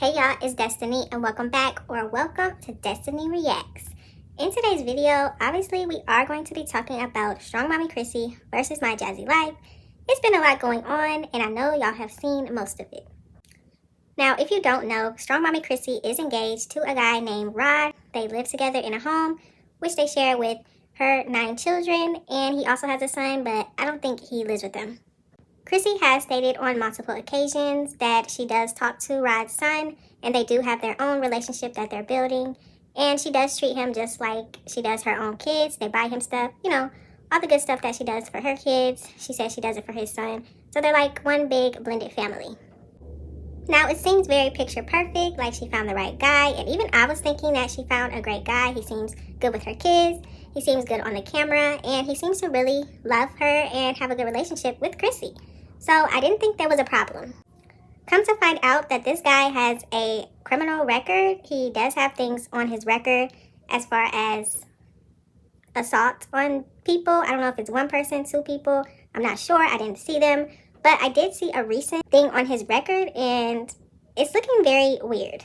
Hey y'all, it's Destiny and welcome back or welcome to Destiny Reacts. In today's video, obviously we are going to be talking about Strongmommy Chrissy versus My Jazzy Life. It's been a lot going on and I know y'all have seen most of it. Now, if you don't know, Strongmommy Chrissy is engaged to a guy named Rod. They live together in a home, which they share with her 9 children, and he also has a son, but I don't think he lives with them. Chrissy has stated on multiple occasions that she does talk to Rod's son, and they do have their own relationship that they're building, and she does treat him just like she does her own kids. They buy him stuff, you know, all the good stuff that she does for her kids. She says she does it for his son, so they're like one big blended family. Now, it seems very picture perfect, like she found the right guy, and even I was thinking that she found a great guy. He seems good with her kids, he seems good on the camera, and he seems to really love her and have a good relationship with Chrissy. So I didn't think there was a problem. Come to find out that this guy has a criminal record. He does have things on his record as far as assault on people. I don't know if it's one person, 2 people. I'm not sure. I didn't see them. But I did see a recent thing on his record, and it's looking very weird.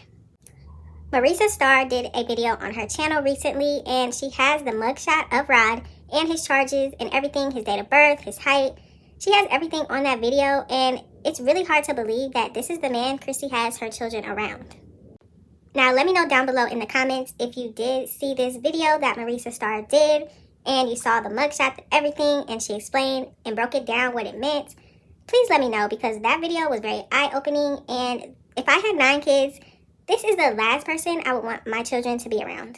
Marisa Starr did a video on her channel recently, and she has the mugshot of Rod and his charges and everything, his date of birth, his height. She has everything on that video, and it's really hard to believe that this is the man Chrissy has her children around. Now, let me know down below in the comments if you did see this video that Marisa Starr did, and you saw the mugshot, everything, and she explained and broke it down what it meant. Please let me know, because that video was very eye-opening, and if I had 9 kids, this is the last person I would want my children to be around.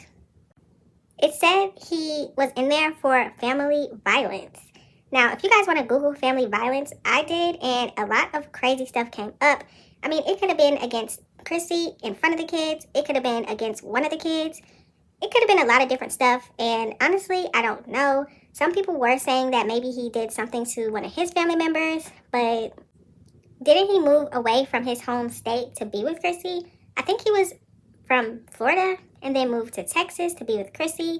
It said he was in there for family violence. Now, if you guys want to Google family violence, I did, and a lot of crazy stuff came up. I mean, it could have been against Chrissy in front of the kids. It could have been against one of the kids. It could have been a lot of different stuff, and honestly, I don't know. Some people were saying that maybe he did something to one of his family members, but didn't he move away from his home state to be with Chrissy? I think he was from Florida and then moved to Texas to be with Chrissy.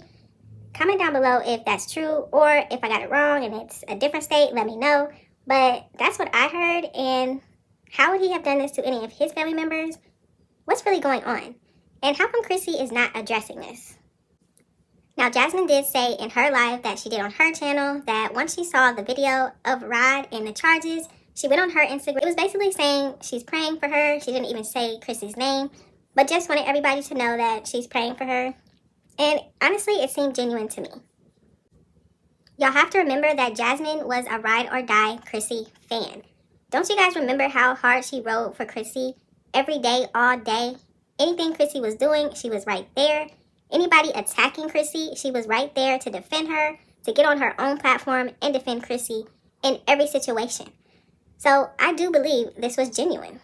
Comment down below if that's true, or if I got it wrong and it's a different state, let me know. But that's what I heard, and how would he have done this to any of his family members? What's really going on? And how come Chrissy is not addressing this? Now, Jasmine did say in her live that she did on her channel that once she saw the video of Rod and the charges, she went on her Instagram. It was basically saying she's praying for her. She didn't even say Chrissy's name, but just wanted everybody to know that she's praying for her. And honestly, it seemed genuine to me. Y'all have to remember that Jasmine was a ride or die Chrissy fan. Don't you guys remember how hard she rode for Chrissy every day, all day? Anything Chrissy was doing, she was right there. Anybody attacking Chrissy, she was right there to defend her, to get on her own platform and defend Chrissy in every situation. So I do believe this was genuine.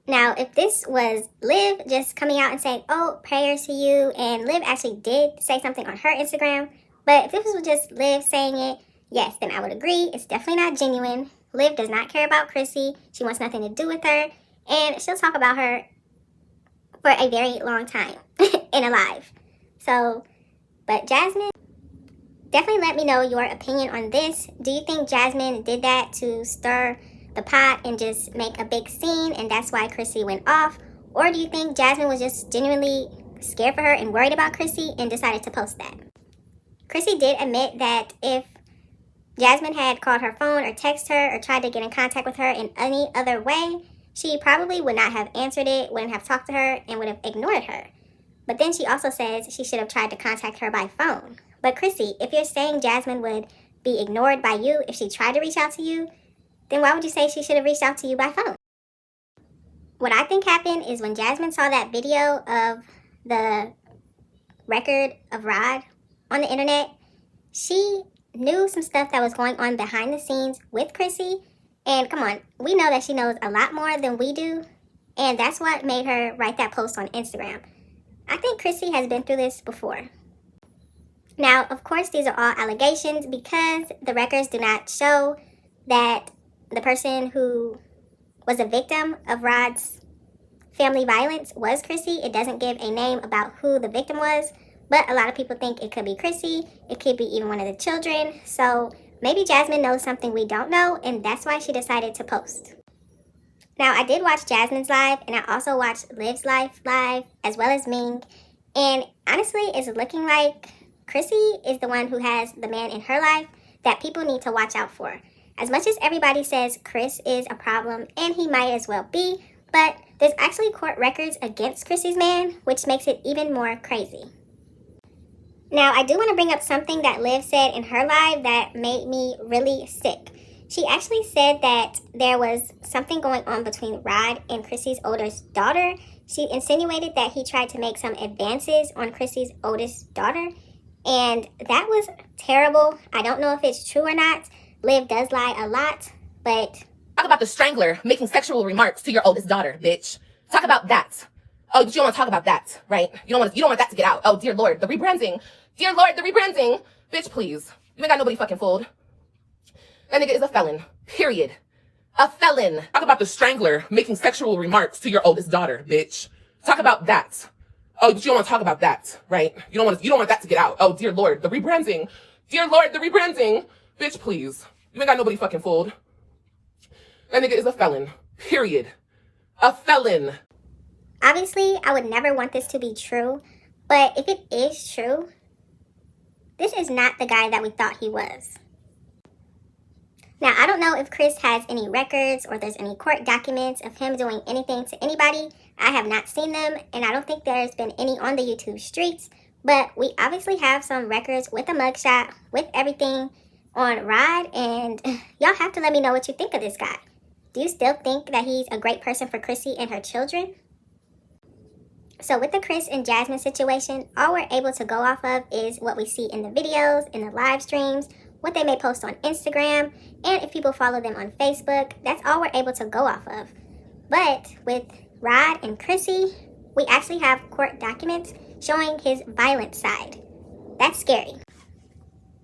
Now, if this was Liv just coming out and saying, oh, prayers to you, and Liv actually did say something on her Instagram, but if this was just Liv saying it, yes, then I would agree. It's definitely not genuine. Liv does not care about Chrissy. She wants nothing to do with her, and she'll talk about her for a very long time in a live. So, but Jasmine, definitely let me know your opinion on this. Do you think Jasmine did that to stir the pot and just make a big scene, and that's why Chrissy went off? Or do you think Jasmine was just genuinely scared for her and worried about Chrissy and decided to post that? Chrissy did admit that if Jasmine had called her phone or texted her or tried to get in contact with her in any other way, she probably would not have answered it, wouldn't have talked to her, and would have ignored her. But then she also says she should have tried to contact her by phone. But Chrissy, if you're saying Jasmine would be ignored by you if she tried to reach out to you, then why would you say she should have reached out to you by phone? What I think happened is when Jasmine saw that video of the record of Rod on the internet, she knew some stuff that was going on behind the scenes with Chrissy. And come on, we know that she knows a lot more than we do. And that's what made her write that post on Instagram. I think Chrissy has been through this before. Now, of course, these are all allegations because the records do not show that the person who was a victim of Rod's family violence was Chrissy. It doesn't give a name about who the victim was, but a lot of people think it could be Chrissy. It could be even one of the children. So maybe Jasmine knows something we don't know, and that's why she decided to post. Now, I did watch Jasmine's live, and I also watched Liv's live as well as Ming. And honestly, it's looking like Chrissy is the one who has the man in her life that people need to watch out for. As much as everybody says Chris is a problem, and he might as well be, but there's actually court records against Chrissy's man, which makes it even more crazy. Now, I do want to bring up something that Liv said in her live that made me really sick. She actually said that there was something going on between Rod and Chrissy's oldest daughter. She insinuated that he tried to make some advances on Chrissy's oldest daughter, and that was terrible. I don't know if it's true or not. Liv does lie a lot, but... Talk about the strangler making sexual remarks to your oldest daughter, bitch. Talk about that. Oh, you don't want to talk about that, right? You don't want that to get out. Oh, dear Lord, the rebranding. Dear Lord, the rebranding. Bitch, please. You ain't got nobody fucking fooled. That nigga is a felon. Period. A felon. Talk about the strangler making sexual remarks to your oldest daughter, bitch. Talk about that. Oh, you don't want to talk about that, right? You don't want that to get out. Oh, dear Lord, the rebranding. Dear Lord, the rebranding. Bitch, please. You ain't got nobody fucking fooled. That nigga is a felon. Period. A felon. Obviously, I would never want this to be true, but if it is true, this is not the guy that we thought he was. Now, I don't know if Chris has any records or there's any court documents of him doing anything to anybody. I have not seen them, and I don't think there's been any on the YouTube streets, but we obviously have some records with a mugshot, with everything on Rod, and y'all have to let me know what you think of this guy. Do you still think that he's a great person for Chrissy and her children? So with the Chris and Jasmine situation, all we're able to go off of is what we see in the videos, in the live streams, what they may post on Instagram, and if people follow them on Facebook. That's all we're able to go off of. But with Rod and Chrissy, we actually have court documents showing his violent side. That's scary.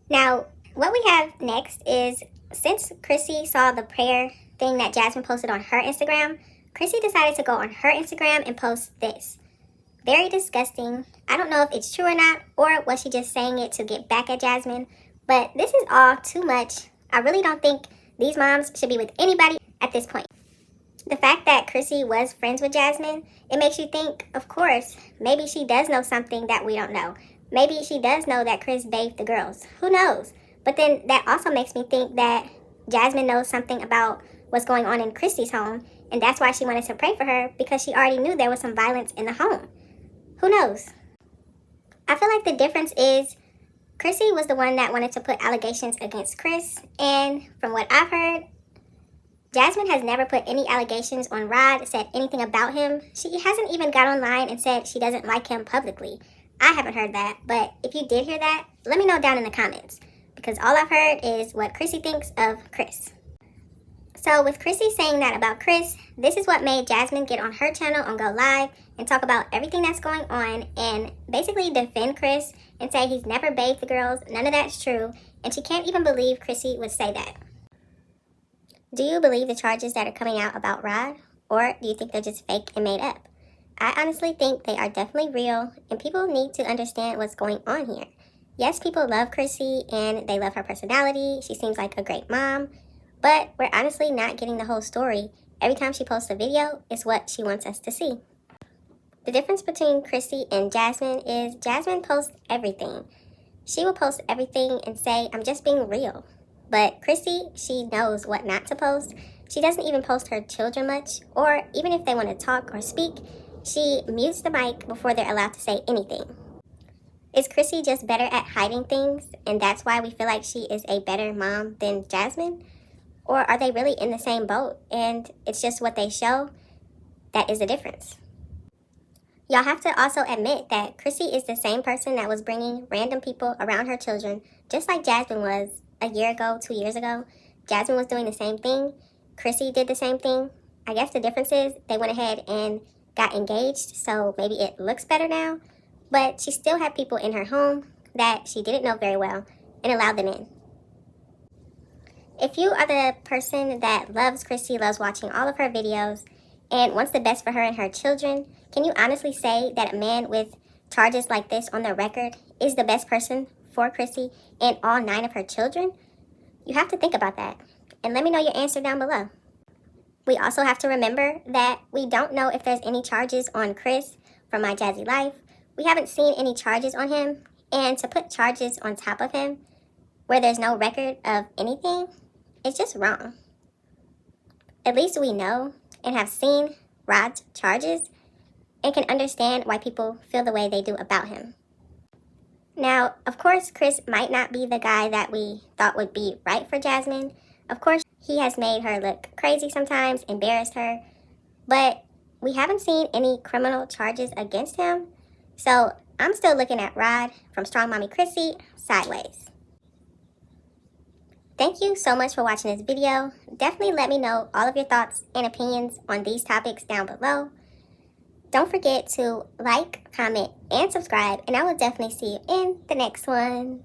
Now, what we have next is, since Chrissy saw the prayer thing that Jasmine posted on her Instagram, Chrissy decided to go on her Instagram and post this. Very disgusting. I don't know if it's true or not, or was she just saying it to get back at Jasmine, but this is all too much. I really don't think these moms should be with anybody at this point. The fact that Chrissy was friends with Jasmine, it makes you think, of course, maybe she does know something that we don't know. Maybe she does know that Chris bathed the girls. Who knows? But then that also makes me think that Jasmine knows something about what's going on in Chrissy's home, and that's why she wanted to pray for her, because she already knew there was some violence in the home. Who knows? I feel like the difference is Chrissy was the one that wanted to put allegations against Chris, and from what I've heard, Jasmine has never put any allegations on Rod, said anything about him. She hasn't even got online and said she doesn't like him publicly. I haven't heard that, but if you did hear that, let me know down in the comments, because all I've heard is what Chrissy thinks of Chris. So with Chrissy saying that about Chris, this is what made Jasmine get on her channel on Go Live and talk about everything that's going on and basically defend Chris and say he's never bathed the girls, none of that's true, and she can't even believe Chrissy would say that. Do you believe the charges that are coming out about Rod, or do you think they're just fake and made up? I honestly think they are definitely real, and people need to understand what's going on here. Yes, people love Chrissy, and they love her personality. She seems like a great mom, but we're honestly not getting the whole story. Every time she posts a video, it's what she wants us to see. The difference between Chrissy and Jasmine is Jasmine posts everything. She will post everything and say, I'm just being real. But Chrissy, she knows what not to post. She doesn't even post her children much, or even if they want to talk or speak, she mutes the mic before they're allowed to say anything. Is Chrissy just better at hiding things, and that's why we feel like she is a better mom than Jasmine? Or are they really in the same boat, and it's just what they show that is the difference? Y'all have to also admit that Chrissy is the same person that was bringing random people around her children, just like Jasmine was a year ago, 2 years ago. Jasmine was doing the same thing. Chrissy did the same thing. I guess the difference is they went ahead and got engaged, so maybe it looks better now. But she still had people in her home that she didn't know very well and allowed them in. If you are the person that loves Chrissy, loves watching all of her videos, and wants the best for her and her children, can you honestly say that a man with charges like this on their record is the best person for Chrissy and all 9 of her children? You have to think about that. And let me know your answer down below. We also have to remember that we don't know if there's any charges on Chris from My Jazzy Life. We haven't seen any charges on him, and to put charges on top of him where there's no record of anything, it's just wrong. At least we know and have seen Rod's charges and can understand why people feel the way they do about him. Now, of course, Chris might not be the guy that we thought would be right for Jasmine. Of course, he has made her look crazy sometimes, embarrassed her, but we haven't seen any criminal charges against him. So I'm still looking at Rod from Strongmommy Chrissy sideways. Thank you so much for watching this video. Definitely let me know all of your thoughts and opinions on these topics down below. Don't forget to like, comment, and subscribe, and I will definitely see you in the next one.